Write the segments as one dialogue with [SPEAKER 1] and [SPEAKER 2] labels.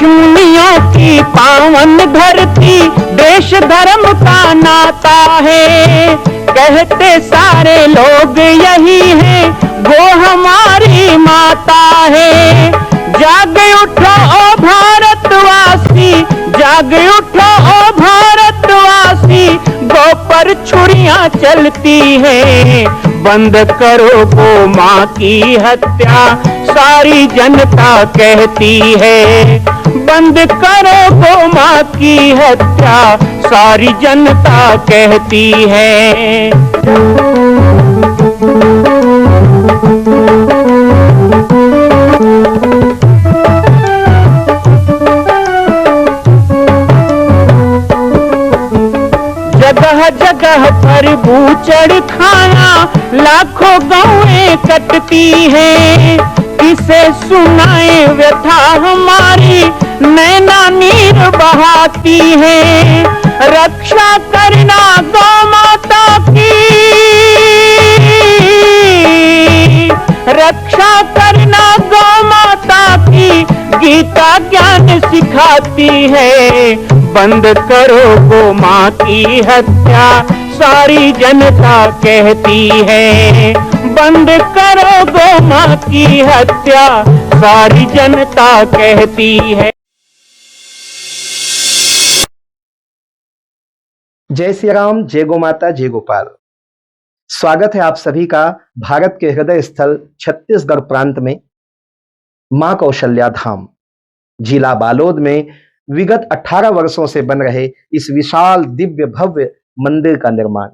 [SPEAKER 1] ऋषिमुनियों की पावन धरती, देश धर्म का नाता है। कहते सारे लोग यही है, वो हमारी माता है। जाग उठो ओ भारतवासी, जाग उठो ओ भारतवासी, गौ पर छुरियां चलती हैं। बंद करो गौ माँ की हत्या, सारी जनता कहती है। बंद करो गौ माँ की हत्या, सारी जनता कहती है। जगह जगह पर बूचड़ खाना, लाखों गौएं कटती हैं। किसे सुनाए व्यथा हमारी, नैना नीर बहाती है। रक्षा करना गौ माता की, रक्षा करना गौ माता की, गीता ज्ञान सिखाती है। बंद करो गौ माँ की हत्या, सारी जनता कहती है। बंद करो गौ माँ की हत्या, सारी जनता कहती है।
[SPEAKER 2] जय श्री राम, जय गौ माता, जय गोपाल। स्वागत है आप सभी का भारत के हृदय स्थल छत्तीसगढ़ प्रांत में मां कौशल्या धाम जिला बालोद में विगत 18 वर्षों से बन रहे इस विशाल दिव्य भव्य मंदिर का निर्माण।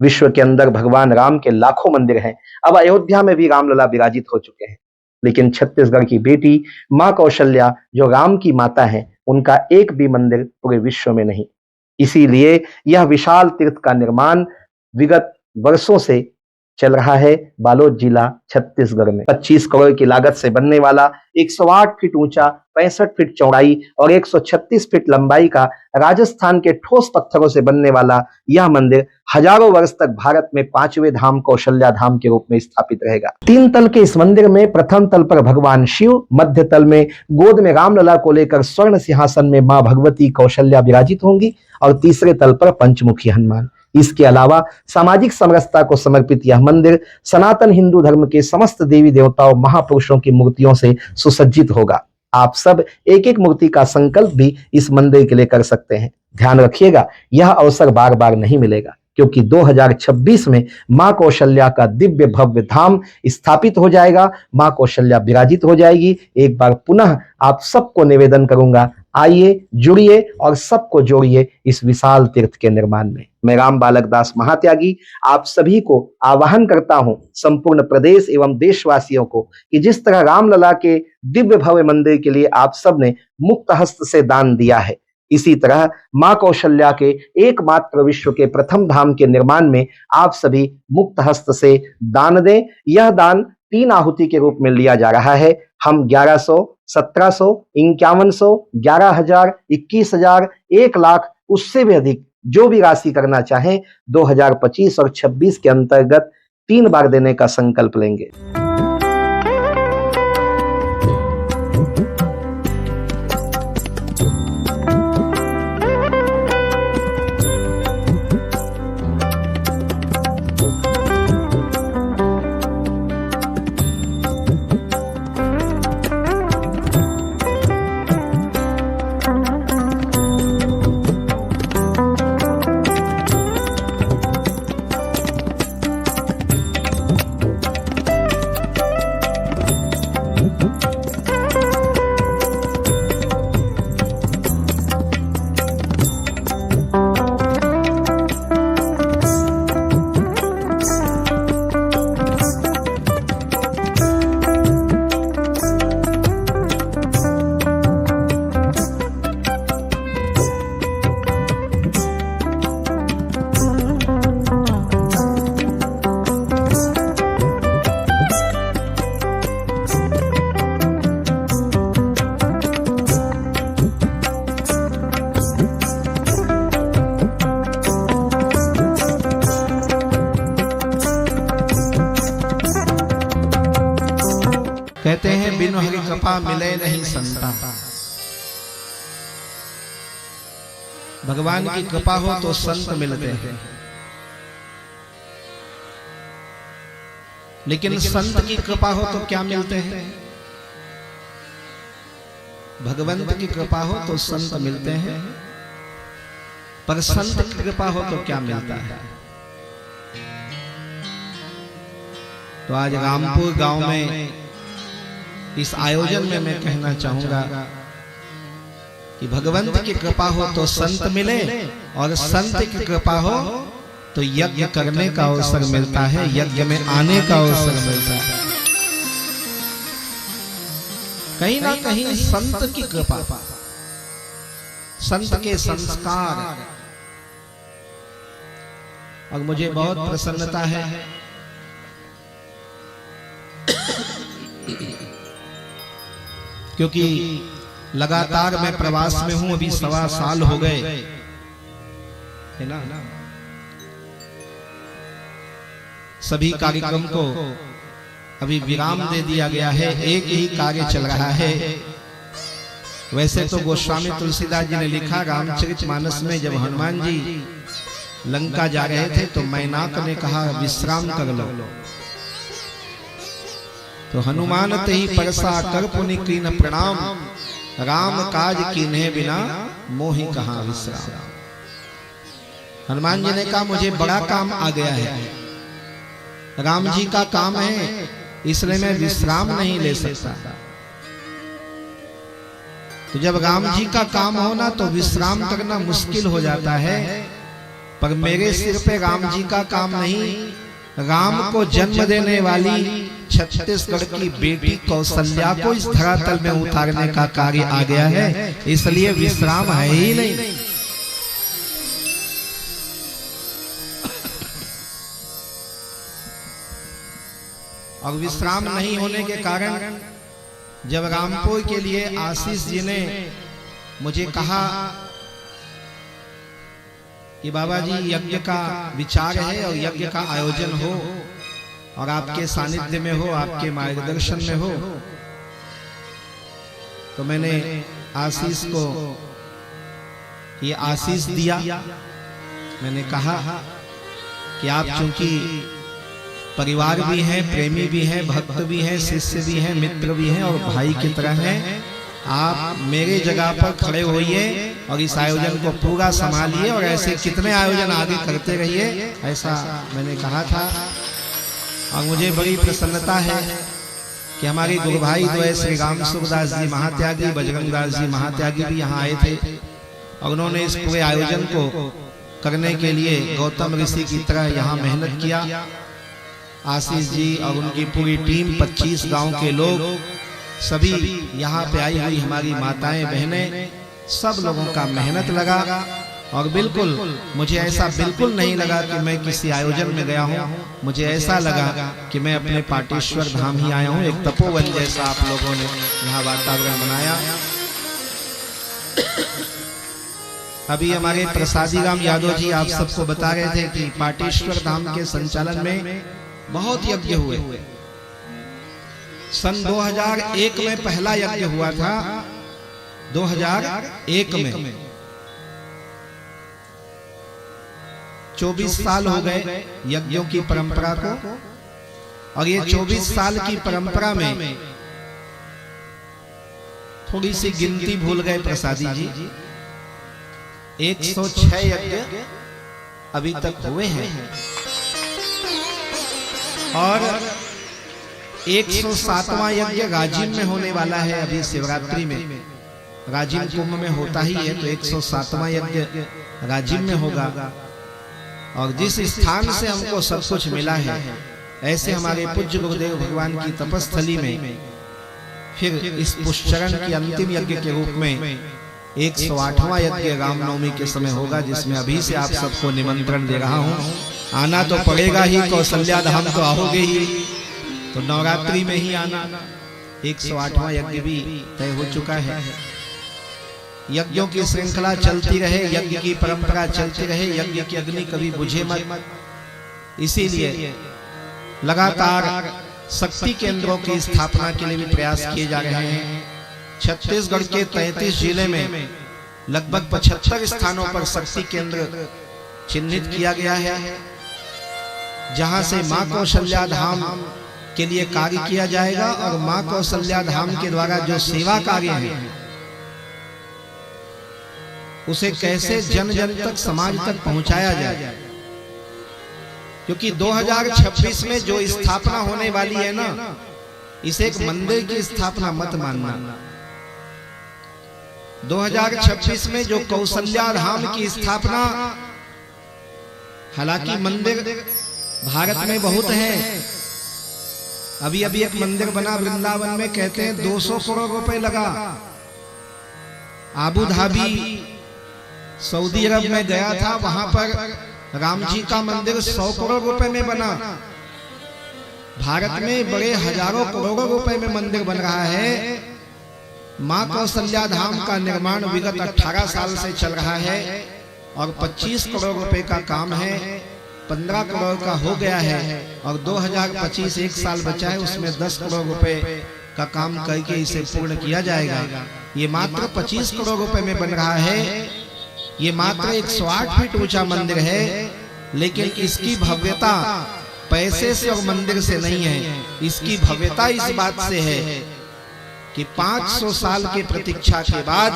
[SPEAKER 2] विश्व के अंदर भगवान राम के लाखों मंदिर हैं। अब अयोध्या में भी रामलला विराजित हो चुके हैं, लेकिन छत्तीसगढ़ की बेटी मां कौशल्या जो राम की माता है, उनका एक भी मंदिर पूरे विश्व में नहीं। इसीलिए यह विशाल तीर्थ का निर्माण विगत वर्षों से चल रहा है बालोद जिला छत्तीसगढ़ में। 25 करोड़ की लागत से बनने वाला 108 फीट ऊंचा, 65 फीट चौड़ाई और 136 फीट लंबाई का राजस्थान के ठोस पत्थरों से बनने वाला यह मंदिर हजारों वर्ष तक भारत में 5वें धाम कौशल्या धाम के रूप में स्थापित रहेगा। 3 तल के इस मंदिर में प्रथम तल पर भगवान शिव, मध्य तल में गोद में रामलला को लेकर स्वर्ण सिंहासन में मां भगवती कौशल्या विराजित होंगी और तीसरे तल पर पंचमुखी हनुमान। इसके अलावा सामाजिक समरसता को समर्पित यह मंदिर सनातन हिंदू धर्म के समस्त देवी देवताओं महापुरुषों की मूर्तियों से सुसज्जित होगा। आप सब एक एक मूर्ति का संकल्प भी इस मंदिर के लिए कर सकते हैं। ध्यान रखिएगा, यह अवसर बार बार नहीं मिलेगा, क्योंकि 2026 में मां कौशल्या का दिव्य भव्य धाम स्थापित हो जाएगा। मां कौशल्या विराजित हो जाएगी। एक बार पुनः आप सबको निवेदन करूंगा, आइए, जुड़िए और सबको जोड़िए इस विशाल तीर्थ के निर्माण में। मैं राम बालक दास महात्यागी आप सभी को आह्वान करता हूं, संपूर्ण प्रदेश एवं देशवासियों को, कि जिस तरह रामलला के दिव्य भव्य मंदिर के लिए आप सबने मुक्त हस्त से दान दिया है, इसी तरह मां कौशल्या के एकमात्र विश्व के प्रथम धाम के निर्माण में आप सभी मुक्त हस्त से दान दें। यह दान 3 आहुति के रूप में लिया जा रहा है। हम 1100, 1700, 5100, 11,000, 21,000, 1 लाख, उससे भी अधिक जो भी राशि करना चाहें 2025 और 26 के अंतर्गत 3 बार देने का संकल्प लेंगे।
[SPEAKER 3] कहते हैं बिनु हरि कृपा मिले नहीं संता। भगवान की कृपा हो तो संत मिलते हैं, लेकिन संत की कृपा हो तो क्या मिलते हैं? भगवंत की कृपा हो तो संत मिलते हैं, पर संत की कृपा हो तो क्या मिलता है? तो आज रामपुर गांव में इस आयोजन में मैं कहना चाहूंगा कि भगवंत की कृपा हो तो संत मिले, और संत की कृपा हो तो यज्ञ करने का अवसर मिलता है, यज्ञ में आने का अवसर मिलता है। कहीं ना कहीं संत की कृपा, संत के संस्कार, और मुझे बहुत प्रसन्नता है क्योंकि लगातार मैं प्रवास में हूं, अभी 1.25 साल हो गए है ना। सभी कार्यक्रम को अभी विराम दे दिया गया है, एक ही कार्य चल रहा है। वैसे तो गोस्वामी तुलसीदास जी ने लिखा, रामचरितमानस में जब हनुमान जी लंका जा रहे थे तो मैनाक ने कहा विश्राम कर लो, तो हनुमान ते ही परसा कर पुनि कीन प्रणाम, राम काज कीन्हे बिना मोहि कहा विश्राम। हनुमान जी ने कहा मुझे बड़ा काम आ गया है, राम जी का काम है, इसलिए मैं विश्राम नहीं ले सकता। तो जब राम जी का काम हो ना तो विश्राम करना मुश्किल हो जाता है, पर मेरे सिर पे राम जी का काम नहीं, राम को जन्म देने वाली छत्तीसगढ़ की बेटी कौशल्या को इस धरातल में उतारने का कार्य आ गया है, इसलिए विश्राम है ही नहीं। और विश्राम नहीं होने के कारण जब रामपुर के लिए आशीष जी ने मुझे कहा कि बाबा जी यज्ञ का विचार है और यज्ञ का आयोजन हो और आपके सानिध्य में हो, आपके मार्गदर्शन में हो, तो मैंने आशीष को ये आशीष दिया। मैंने कहा कि आप चूंकि परिवार भी हैं, प्रेमी भी हैं, भक्त भी हैं, शिष्य भी हैं, मित्र भी हैं और भाई की तरह हैं, आप मेरे जगह पर खड़े होइए और इस आयोजन को पूरा संभालिए और ऐसे कितने आयोजन आगे करते रहिए, ऐसा मैंने कहा था। और मुझे बड़ी प्रसन्नता है कि हमारे गुरु भाई द्वय श्री राम सुखदास जी महात्यागी, बजरंग दास जी महात्यागी भी यहाँ आए थे और उन्होंने इस पूरे आयोजन को करने के लिए गौतम ऋषि की तरह यहाँ मेहनत किया। आशीष जी और उनकी पूरी टीम, 25 गांव के लोग, सभी यहाँ पे आई हुई हमारी माताएं बहनें, सब लोगों का मेहनत लगा। और बिल्कुल मुझे ऐसा बिल्कुल नहीं लगा कि मैं किसी आयोजन में गया हूँ, मुझे ऐसा लगा कि मैं अपने पाटेश्वर धाम ही आया हूँ। एक तपोवन जैसा आप लोगों ने यहाँ वातावरण बनाया। अभी हमारे प्रसादी राम यादव जी आप सबको बता रहे थे कि पाटेश्वर धाम के संचालन में बहुत यज्ञ हुए। सन 2001 में पहला यज्ञ हुआ था, 2001 में 24 साल हो गए यज्ञों की परंपरा को, और ये 24 साल की परंपरा में थोड़ी सी गिनती भूल गए प्रसादी जी। 106 यज्ञ अभी तक हुए हैं और 107वां यज्ञ राजिम में होने वाला है। अभी शिवरात्रि में राजिम कुंभ में होता ही है, तो 107वां यज्ञ राजिम में होगा। और जिस स्थान से हमको सब कुछ मिला है, ऐसे हमारे पूज्य गुरुदेव भगवान की तपस्थली में फिर इस पुष्चरण के अंतिम यज्ञ के रूप में 108वां यज्ञ रामनवमी के समय होगा, जिसमें अभी से आप सबको निमंत्रण दे रहा हूं। आना तो पड़ेगा ही, कौशल्या धाम तो आओगे ही, तो नवरात्रि में ही आना। 108वां यज्ञ भी तय हो चुका है। यज्ञों की श्रृंखला चलती रहे, यज्ञ की परंपरा चलती रहे, यज्ञ की अग्नि कभी बुझे मत, इसीलिए लगातार शक्ति केंद्रों की स्थापना के लिए भी प्रयास किए जा रहे हैं। छत्तीसगढ़ के 33 जिले में लगभग 75 स्थानों पर शक्ति केंद्र चिन्हित किया गया है, जहां से मां कौशल्या धाम के लिए कार्य किया जाएगा और मां कौशल्या धाम के द्वारा जो सेवा कार्य है उसे कैसे जन जन तक, समाज तक पहुंचाया जाए। क्योंकि 2026 में जो स्थापना होने वाली है ना, इसे एक मंदिर की स्थापना मत मानना। 2026 में जो कौशल्या धाम की स्थापना, हालांकि मंदिर भारत में बहुत हैं, अभी अभी एक मंदिर बना वृंदावन में, कहते हैं 200 करोड़ रुपए लगा। आबू धाबी सऊदी अरब में गया था, वहां पर राम जी का मंदिर 100 करोड़ रुपए में बना। भारत में बड़े हजारों करोड़ों रुपए में मंदिर बन रहा है। मां कौशल्या धाम का निर्माण विगत 18 साल से चल रहा है और 25 करोड़ रुपए का काम है। 15 करोड़ का हो गया है और 2025 एक साल बचा है, उसमें 10 करोड़ रुपए का काम करके इसे पूर्ण किया जाएगा। ये मात्र 25 करोड़ रुपए में बन रहा है। ये मात्र 108 फीट ऊंचा मंदिर है, लेकिन इसकी भव्यता पैसे से और मंदिर से नहीं है। इसकी भव्यता इस बात से है कि 500 साल की प्रतीक्षा के बाद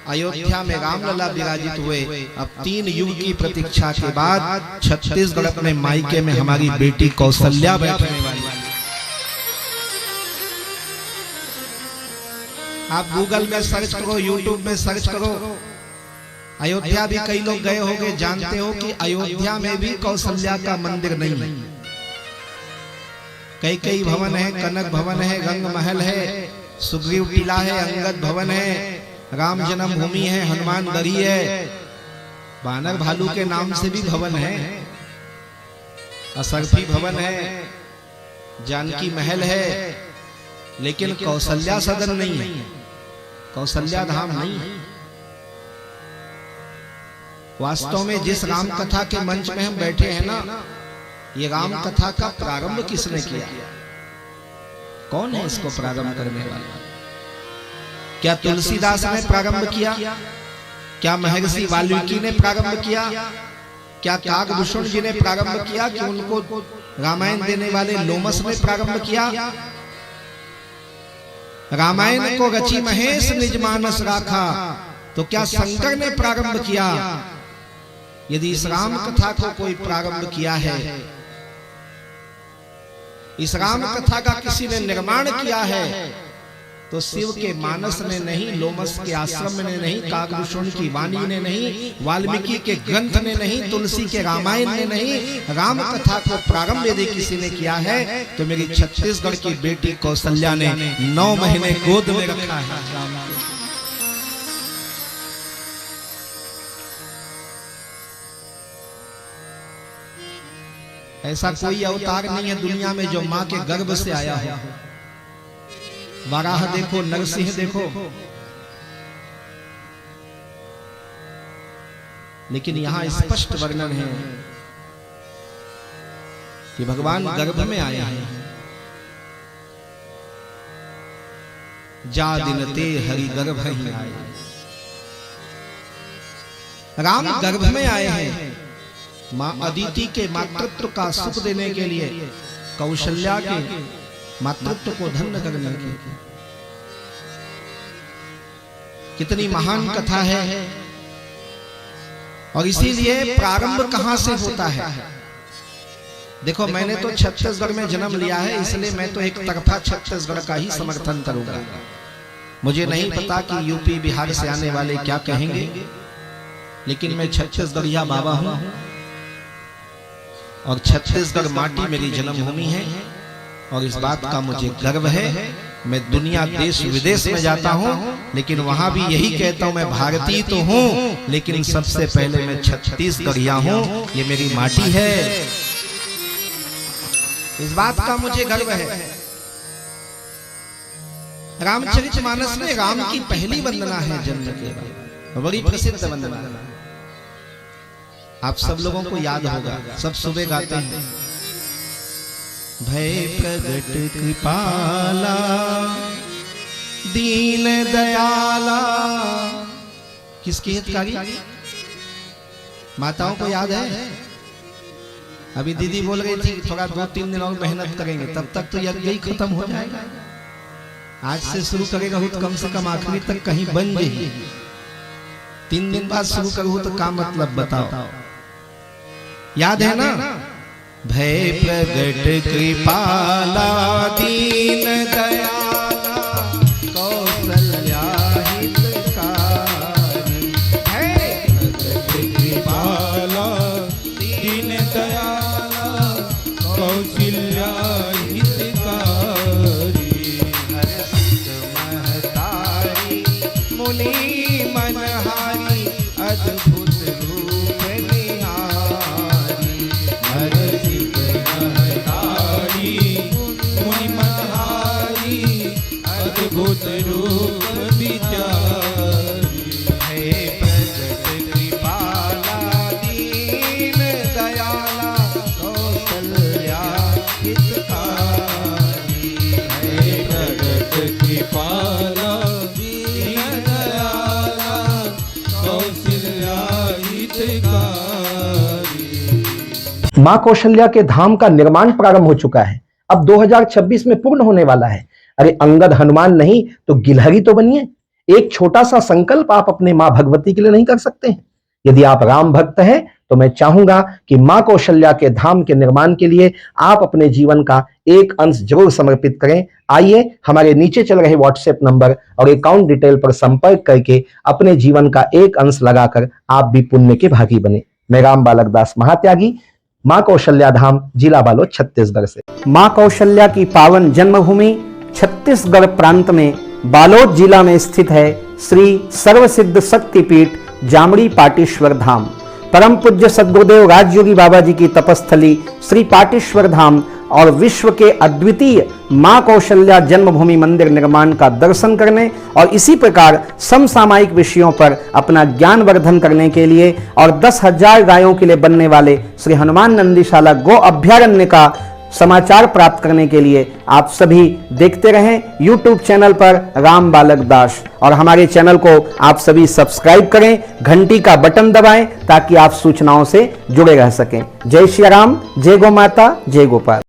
[SPEAKER 3] अयोध्या में रामलला विराजित हुए। अब 3 युग की प्रतीक्षा के बाद छत्तीसगढ़ में मायके में हमारी बेटी कौशल्या बैठने वाली है। आप गूगल में सर्च करो, यूट्यूब में सर्च करो, अयोध्या भी कई लोग गए होंगे, जानते हो कि अयोध्या में भी कौशल्या का मंदिर नहीं है। कई भवन है, कनक भवन है, रंग महल है, सुग्रीव टीला है, अंगद भवन है, राम जन्मभूमि है, हनुमान गढ़ी है, बानर भालू के नाम से भी भवन है, असरफी भवन है, जानकी महल है, लेकिन कौशल्या सदन नहीं है, कौशल्या धाम नहीं है। वास्तव में जिस राम कथा के मंच में हम बैठे हैं ना, ये राम कथा का प्रारंभ किसने किया? कौन है इसको प्रारंभ करने वाला? क्या तुलसीदास ने प्रारंभ किया? क्या महर्षि वाल्मीकि ने प्रारंभ किया? क्या काकभूषण जी ने प्रारंभ किया? कि उनको रामायण देने वाले लोमस ने प्रारंभ किया? रामायण को रची महेश निज मानस राखा, तो क्या शंकर ने प्रारंभ किया? यदि इस राम कथा को कोई प्रारंभ किया है, इस राम कथा का किसी ने निर्माण किया है, तो शिव के मानस ने नहीं, लोमस के आश्रम ने नहीं, काकभूषण की वाणी ने नहीं, वाल्मीकि के ग्रंथ ने नहीं, तुलसी के रामायण ने नहीं, राम कथा को प्रारंभ यदि किसी ने किया है तो मेरी छत्तीसगढ़ की बेटी कौशल्या ने 9 महीने गोद में रखा है। ऐसा कोई अवतार नहीं है दुनिया में जो मां के गर्भ से आया हो। वराह देखो, नरसिंह देखो, लेकिन यहां स्पष्ट वर्णन है कि भगवान गर्भ में आए हैं। जा दिन ते हरि गर्भ ही आए, राम गर्भ में आए हैं। मां अदिति के मातृत्व का सुख देने के लिए, कौशल्या के मातृत्व को धन्य करने के लिए। कितनी महान कथा है। और इसीलिए प्रारंभ कहां से होता है? देखो, मैंने तो छत्तीसगढ़ में जन्म लिया है, इसलिए मैं तो एक तरफा छत्तीसगढ़ का ही समर्थन करूंगा। मुझे नहीं पता कि यूपी बिहार से आने वाले क्या कहेंगे, लेकिन मैं छत्तीसगढ़िया बाबा हूं और छत्तीसगढ़ माटी मेरी जन्मभूमि है और इस बात का मुझे गर्व है। मैं दुनिया देश विदेश में जाता हूं, लेकिन वहां भी यही कहता हूं, मैं भारतीय तो हूं, लेकिन सबसे पहले मैं छत्तीसगढ़िया हूं। ये मेरी माटी है, इस बात का मुझे गर्व है। रामचरितमानस में राम की पहली वंदना है जन्म के बाद, बड़ी प्रसिद्ध वंदना। आप सब लोगों को याद होगा, सब सुबह गाते हैं, भय प्रगट कृपाला दीन दयाला किसकी हितकारी? माताओं को याद है? अभी दीदी बोल रही थी थोड़ा 2-3 दिन और मेहनत करेंगे, तब तक तो यज्ञ ही खत्म हो जाएगा। आज से शुरू करेगा तो कम से कम आखिरी तक कहीं बन जाएगी। 3 दिन बाद शुरू करूँ तो क्या मतलब बताओ? याद है ना? भय प्रगट कृपाला दीन दयाला कौशल्या हितकारी। भय प्रगट कृपाला दीन दयाला कौशल्या हितकारी। हर्षित महतारी मुनि मनहारी अद्भुत रूप निहारी। हर्षित महतारी मुनि मनहारी अद्भुत रूप विचारी। हे प्रगट कृपाला दीन दयाला कौशल्या हितकारी। हे प्रगट कृपाला दीन दयाला कौशल्या हितकारी।
[SPEAKER 2] मां कौशल्या के धाम का निर्माण प्रारंभ हो चुका है, अब 2026 में पूर्ण होने वाला है। अरे अंगद हनुमान नहीं तो गिलहरी तो बनिए। एक छोटा सा संकल्प आप अपने मां भगवती के लिए नहीं कर सकते हैं? यदि आप राम भक्त हैं तो मैं चाहूंगा कि मां कौशल्या के धाम के निर्माण के लिए आप अपने जीवन का एक अंश जरूर समर्पित करें। आइए हमारे नीचे चल रहे व्हाट्सएप नंबर और अकाउंट डिटेल पर संपर्क करके अपने जीवन का एक अंश लगाकर आप भी पुण्य के भागी बने। मैं राम बालक दास महात्यागी, मां कौशल्या धाम, जिला बालोद, छत्तीसगढ़ से। मां कौशल्या की पावन जन्मभूमि छत्तीसगढ़ प्रांत में बालोद जिला में स्थित है श्री सर्वसिद्ध शक्तिपीठ जामड़ी पाटेश्वर धाम। परम पूज्य सद्गुरुदेव राजयोगी बाबा जी की तपस्थली श्री पाटेश्वर धाम और विश्व के अद्वितीय मां कौशल्या जन्मभूमि मंदिर निर्माण का दर्शन करने और इसी प्रकार समसामयिक विषयों पर अपना ज्ञान वर्धन करने के लिए और 10,000 गायों के लिए बनने वाले श्री हनुमान नंदीशाला गो अभ्यारण्य का समाचार प्राप्त करने के लिए आप सभी देखते रहें YouTube चैनल पर राम बालक दास, और हमारे चैनल को आप सभी सब्सक्राइब करें, घंटी का बटन दबाएं ताकि आप सूचनाओं से जुड़े रह सकें। जय श्री राम, जय गौ माता, जय गोपाल।